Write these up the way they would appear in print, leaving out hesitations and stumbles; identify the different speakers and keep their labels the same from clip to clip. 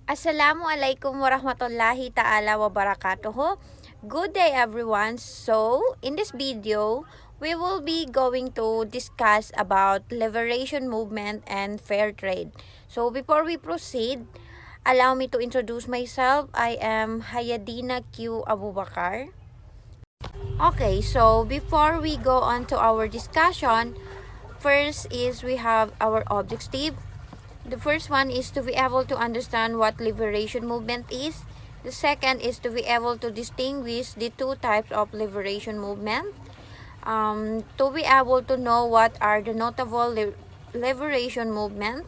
Speaker 1: Assalamualaikum warahmatullahi ta'ala wabarakatuh. Good day everyone. So, in this video, we will be going to discuss about liberation movement and fair trade. So, before we proceed, allow me to introduce myself. I am Hayadina Q. Abubakar. Okay, so before we go on to our discussion, first is we have our objective. The first one is to be able to understand what liberation movement is. The second is to be able to distinguish the two types of liberation movement. To be able to know what are the notable liberation movement.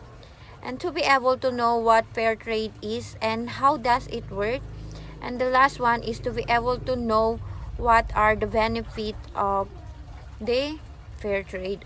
Speaker 1: And to be able to know what fair trade is and how does it work. And the last one is to be able to know what are the benefits of the fair trade.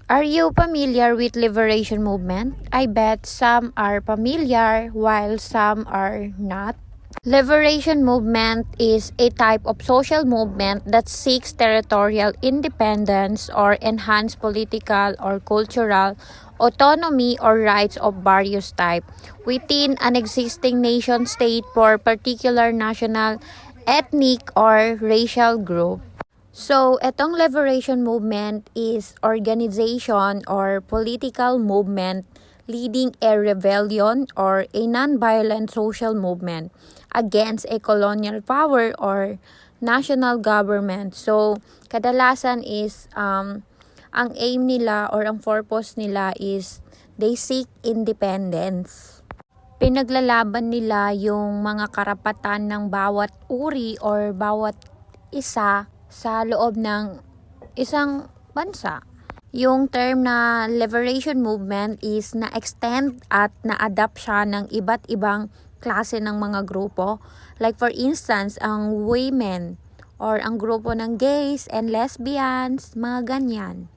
Speaker 1: Are you familiar with liberation movement? I bet some are familiar while some are not. Liberation movement is a type of social movement that seeks territorial independence or enhanced political or cultural autonomy or rights of various types within an existing nation state for particular national, ethnic, or racial group. So, etong liberation movement is organization or political movement leading a rebellion or a non-violent social movement against a colonial power or national government. So, kadalasan is ang aim nila or ang purpose nila is they seek independence. Pinaglalaban nila yung mga karapatan ng bawat uri or bawat isa sa loob ng isang bansa. Yung term na liberation movement is na-extend at na-adapt siya ng iba't ibang klase ng mga grupo. Like for instance, ang women or ang grupo ng gays and lesbians, mga ganyan.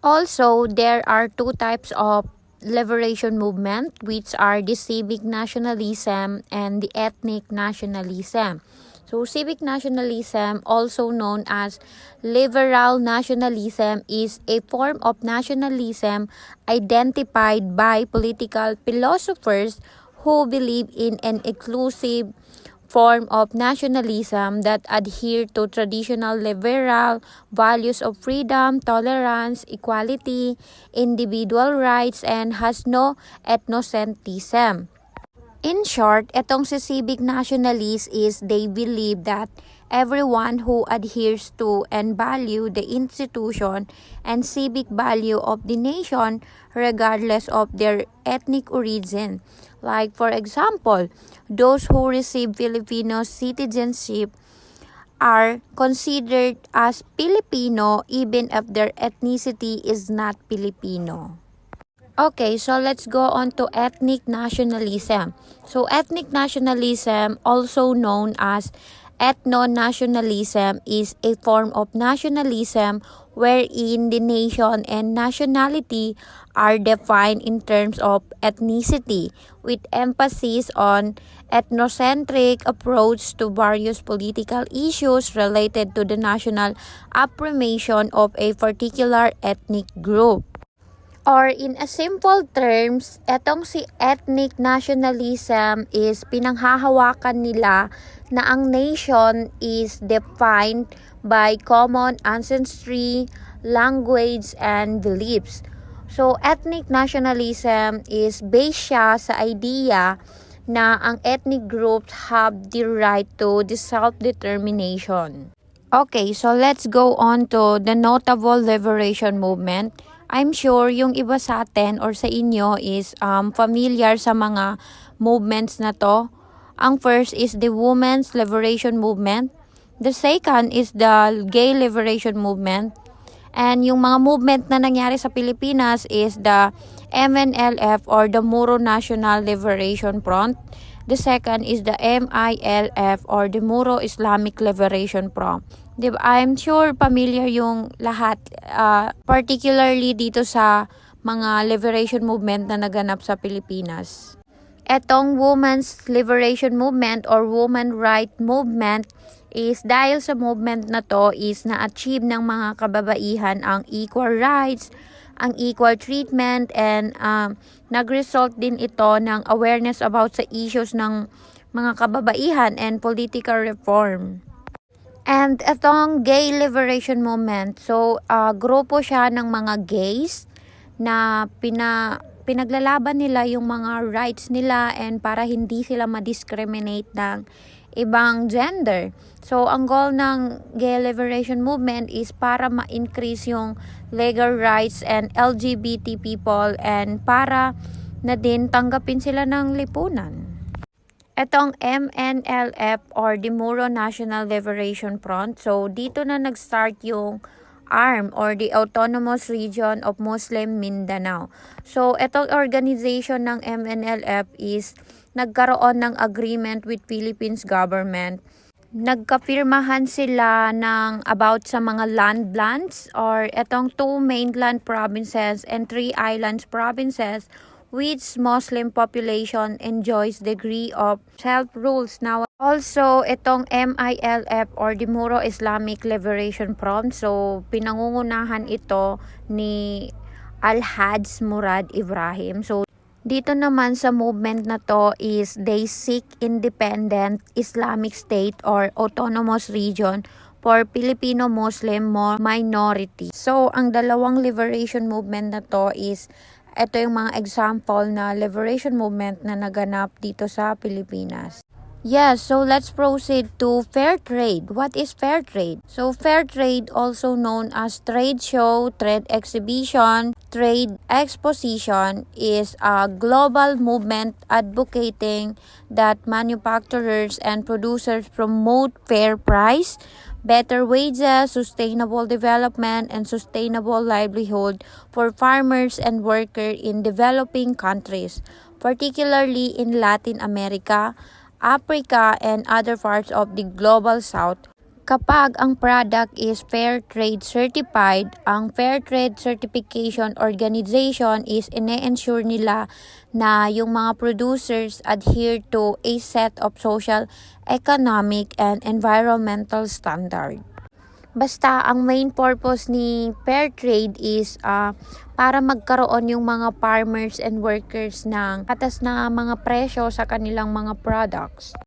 Speaker 1: Also, there are two types of liberation movement, which are the civic nationalism and the ethnic nationalism. So, civic nationalism, also known as liberal nationalism, is a form of nationalism identified by political philosophers who believe in an inclusive form of nationalism that adhere to traditional liberal values of freedom, tolerance, equality, individual rights, and has no ethnocentrism. In short, etong si civic nationalist is they believe that everyone who adheres to and value the institution and civic value of the nation regardless of their ethnic origin. Like for example, those who receive Filipino citizenship are considered as Filipino even if their ethnicity is not Filipino. Okay, so let's go on to ethnic nationalism. So ethnic nationalism, also known as ethno-nationalism, is a form of nationalism wherein the nation and nationality are defined in terms of ethnicity, with emphasis on ethnocentric approach to various political issues related to the national affirmation of a particular ethnic group. Or in a simple terms, etong si ethnic nationalism is pinanghahawakan nila na ang nation is defined by common ancestry, language, and beliefs. So, ethnic nationalism is based siya sa idea na ang ethnic groups have the right to the self-determination. Okay, so let's go on to the notable liberation movement. I'm sure yung iba sa atin or sa inyo is familiar sa mga movements na to. Ang first is the Women's Liberation Movement. The second is the Gay Liberation Movement. And yung mga movement na nangyari sa Pilipinas is the MNLF or the Moro National Liberation Front. The second is the MILF or the Moro Islamic Liberation Front. Diba? I'm sure familiar yung lahat, particularly dito sa mga liberation movement na naganap sa Pilipinas. Etong Women's Liberation Movement or Women Right Movement is dahil sa movement na to is na-achieve ng mga kababaihan ang equal rights, ang equal treatment, and nag-result din ito ng awareness about sa issues ng mga kababaihan and political reform. And itong gay liberation movement, so grupo siya ng mga gays na pinaglalaban nila yung mga rights nila and para hindi sila ma-discriminate ng ibang gender. So ang goal ng gay liberation movement is para ma-increase yung legal rights and LGBT people and para na din tanggapin sila ng lipunan. Etong MNLF or the Moro National Liberation Front, so dito na nag-start yung ARM or the Autonomous Region of Muslim Mindanao. So etong organization ng MNLF is nagkaroon ng agreement with Philippines government. Nagkapirmahan sila ng about sa mga land plans or etong 2 mainland provinces and 3 islands provinces which Muslim population enjoys degree of self-rules now. Also, itong MILF or the Moro Islamic Liberation Front, so pinangungunahan ito ni Al-Hajj Murad Ibrahim. So dito naman sa movement na to is they seek independent Islamic state or autonomous region for Filipino Muslim minority. So ang dalawang liberation movement na to is ito yung mga example na liberation movement na naganap dito sa Pilipinas. Yes, so let's proceed to fair trade. What is fair trade? So fair trade, also known as trade show, trade exhibition, trade exposition, is a global movement advocating that manufacturers and producers promote fair price, better wages, sustainable development, and sustainable livelihood for farmers and workers in developing countries, particularly in Latin America, Africa, and other parts of the Global South. Kapag ang product is Fair Trade Certified, ang Fair Trade Certification Organization is ine-ensure nila na yung mga producers adhere to a set of social, economic, and environmental standard. Basta ang main purpose ni fair trade is para magkaroon yung mga farmers and workers ng patas na mga presyo sa kanilang mga products.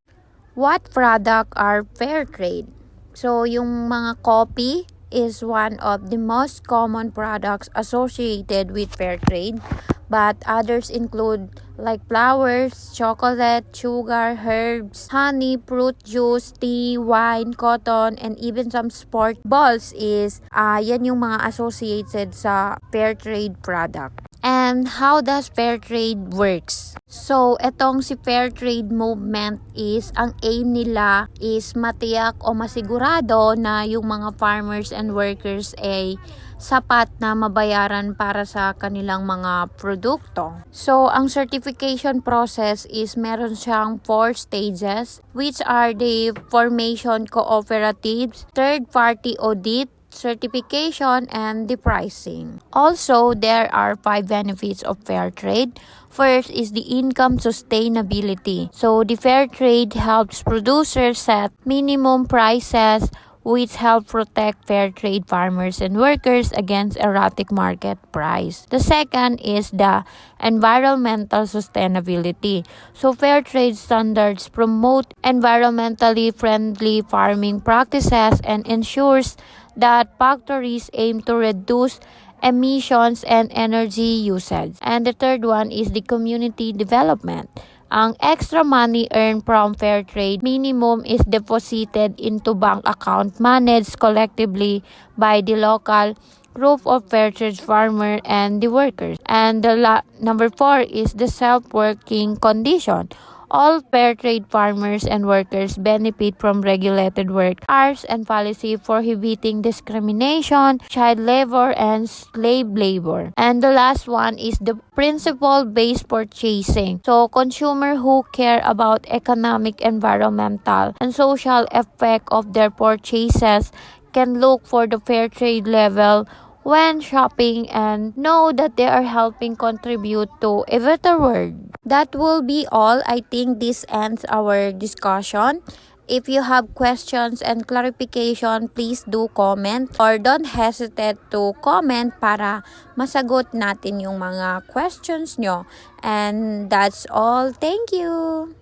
Speaker 1: What product are fair trade? So yung mga coffee is one of the most common products associated with fair trade, but others include like flowers, chocolate, sugar, herbs, honey, fruit juice, tea, wine, cotton, and even some sport balls is yan yung mga associated sa fair trade product. And how does fair trade works? So, etong si fair trade movement is, ang aim nila is matiyak o masigurado na yung mga farmers and workers ay sapat na mabayaran para sa kanilang mga produkto. So, ang certification process is meron siyang 4 stages, which are the formation cooperatives, third-party audit, certification, and the pricing. Also, there are 5 benefits of fair trade. First is the income sustainability. So, the fair trade helps producers set minimum prices which help protect fair trade farmers and workers against erratic market price. The second is the environmental sustainability. So fair trade standards promote environmentally friendly farming practices and ensures that factories aim to reduce emissions and energy usage. And the third one is the community development. Ang extra money earned from fair trade minimum is deposited into bank account managed collectively by the local group of fair trade farmer and the workers. And the number 4 is the self-working condition. All fair trade farmers and workers benefit from regulated work hours and policy prohibiting discrimination, child labor, and slave labor. And the last one is the principle-based purchasing. So, consumers who care about economic, environmental, and social effect of their purchases can look for the fair trade level when shopping and know that they are helping contribute to a better world. That will be all. I think this ends our discussion. If you have questions and clarification, please do comment or don't hesitate to comment para masagot natin yung mga questions nyo. And that's all. Thank you!